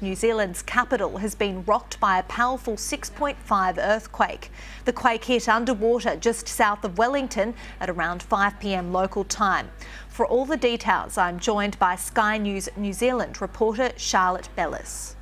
New Zealand's capital has been rocked by a powerful 6.5 earthquake. The quake hit underwater just south of Wellington at around 5 p.m. local time. For all the details, I'm joined by Sky News New Zealand reporter Charlotte Bellis.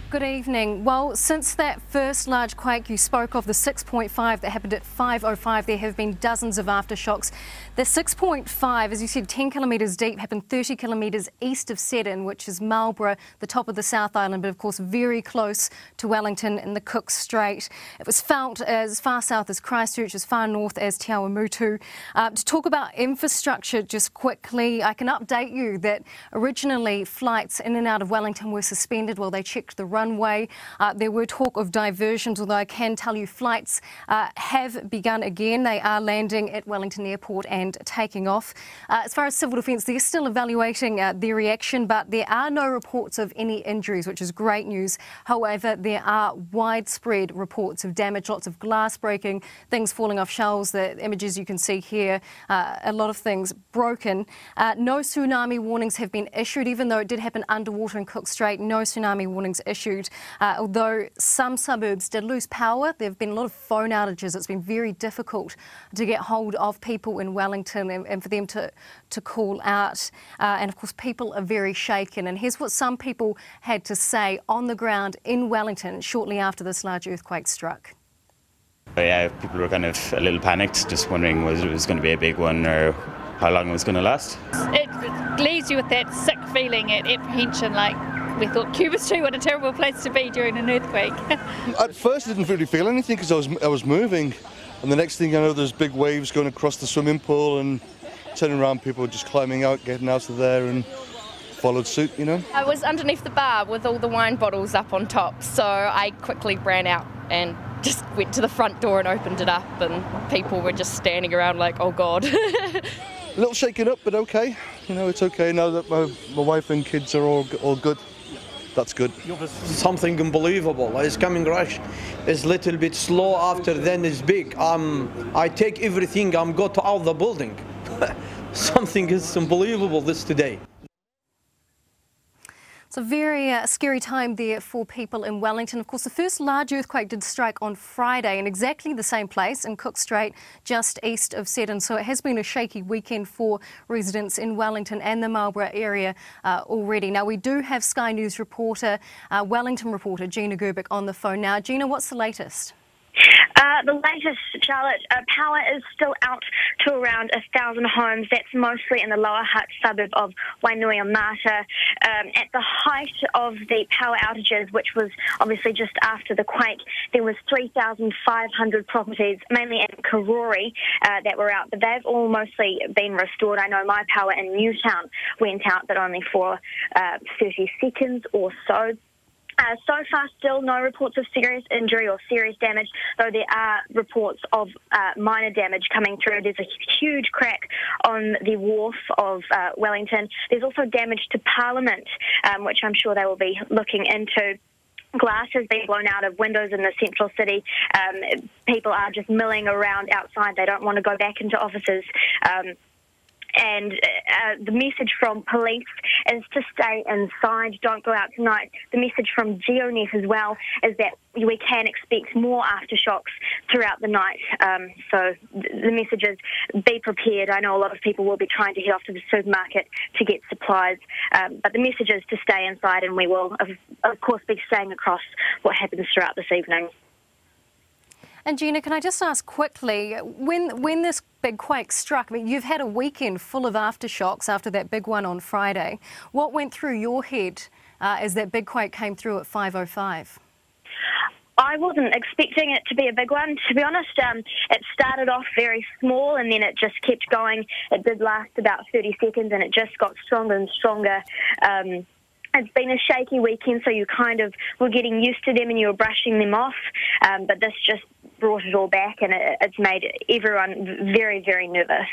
Good evening. Well, since that first large quake you spoke of, the 6.5 that happened at 5:05, there have been dozens of aftershocks. The 6.5, as you said, 10 kilometres deep, happened 30 kilometres east of Seddon, which is Marlborough, the top of the South Island, but of course very close to Wellington in the Cook Strait. It was felt as far south as Christchurch, as far north as Te Awamutu. To talk about infrastructure just quickly, I can update you that originally flights in and out of Wellington were suspended while they checked the runway. There were talk of diversions, although I can tell you flights have begun again. They are landing at Wellington Airport and taking off. As far as Civil Defence, they're still evaluating their reaction, but there are no reports of any injuries, which is great news. However, there are widespread reports of damage, lots of glass breaking, things falling off shelves, the images you can see here, a lot of things broken. No tsunami warnings have been issued, even though it did happen underwater in Cook Strait. No tsunami warnings issued. Although some suburbs did lose power, there have been a lot of phone outages. It's been very difficult to get hold of people in Wellington and for them to call out. And of course, people are very shaken. And here's what some people had to say on the ground in Wellington shortly after this large earthquake struck. Yeah, people were kind of a little panicked, just wondering whether it was going to be a big one or how long it was going to last. It leaves you with that sick feeling, at apprehension, like we thought Cuba Street, what a terrible place to be during an earthquake. At first I didn't really feel anything because I was moving, and the next thing I know there's big waves going across the swimming pool, and turning around, people were just climbing out, getting out of there, and followed suit, you know. I was underneath the bar with all the wine bottles up on top, so I quickly ran out and just went to the front door and opened it up, and people were just standing around like, oh God. A little shaken up, but okay. You know, it's okay now that my wife and kids are all good. That's good. Something unbelievable. It's coming rush. It's a little bit slow after, then it's big. I take everything, go to out the building. Something is unbelievable this today. It's a very scary time there for people in Wellington. Of course, the first large earthquake did strike on Friday in exactly the same place in Cook Strait, just east of Seddon. So it has been a shaky weekend for residents in Wellington and the Marlborough area already. Now, we do have Sky News reporter, Wellington reporter Gina Gerbic on the phone now. Gina, what's the latest? The latest, Charlotte, power is still out to around 1,000 homes. That's mostly in the Lower Hutt suburb of Wainuiomata. At the height of the power outages, which was obviously just after the quake, there was 3,500 properties, mainly in Karori, that were out. But they've all mostly been restored. I know my power in Newtown went out, but only for 30 seconds or so. So far, still no reports of serious injury or serious damage, though there are reports of minor damage coming through. There's a huge crack on the wharf of Wellington. There's also damage to Parliament, which I'm sure they will be looking into. Glass has been blown out of windows in the central city. People are just milling around outside. They don't want to go back into offices. And the message from police is to stay inside, don't go out tonight. The message from GeoNet as well is that we can expect more aftershocks throughout the night. So the message is be prepared. I know a lot of people will be trying to head off to the supermarket to get supplies, but the message is to stay inside, and we will, of course, be staying across what happens throughout this evening. And Gina, can I just ask quickly, when this big quake struck, I mean, you've had a weekend full of aftershocks after that big one on Friday. What went through your head as that big quake came through at 5:05? I wasn't expecting it to be a big one, to be honest. It started off very small and then it just kept going. It did last about 30 seconds and it just got stronger and stronger. It's been a shaky weekend, so you kind of were getting used to them and you were brushing them off, but this just brought it all back, and it's made everyone very, very nervous.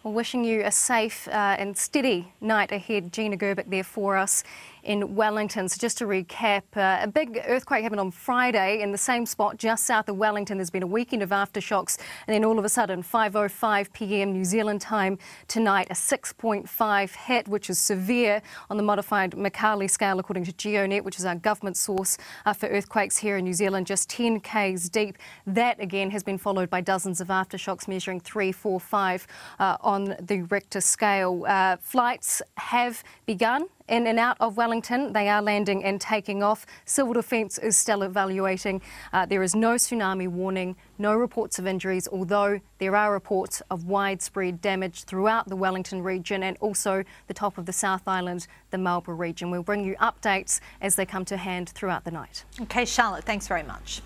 Well, wishing you a safe and steady night ahead. Gina Gerbic there for us in Wellington. So just to recap, a big earthquake happened on Friday in the same spot just south of Wellington. There's been a weekend of aftershocks, and then all of a sudden, 5:05 p.m. New Zealand time tonight, a 6.5 hit, which is severe on the modified Mercalli scale, according to GeoNet, which is our government source for earthquakes here in New Zealand, just 10 k's deep. That again has been followed by dozens of aftershocks measuring 3, 4, 5 on the Richter scale. Flights have begun in and out of Wellington. They are landing and taking off. Civil Defence is still evaluating. There is no tsunami warning, no reports of injuries, although there are reports of widespread damage throughout the Wellington region and also the top of the South Island, the Marlborough region. We'll bring you updates as they come to hand throughout the night. Okay, Charlotte, thanks very much.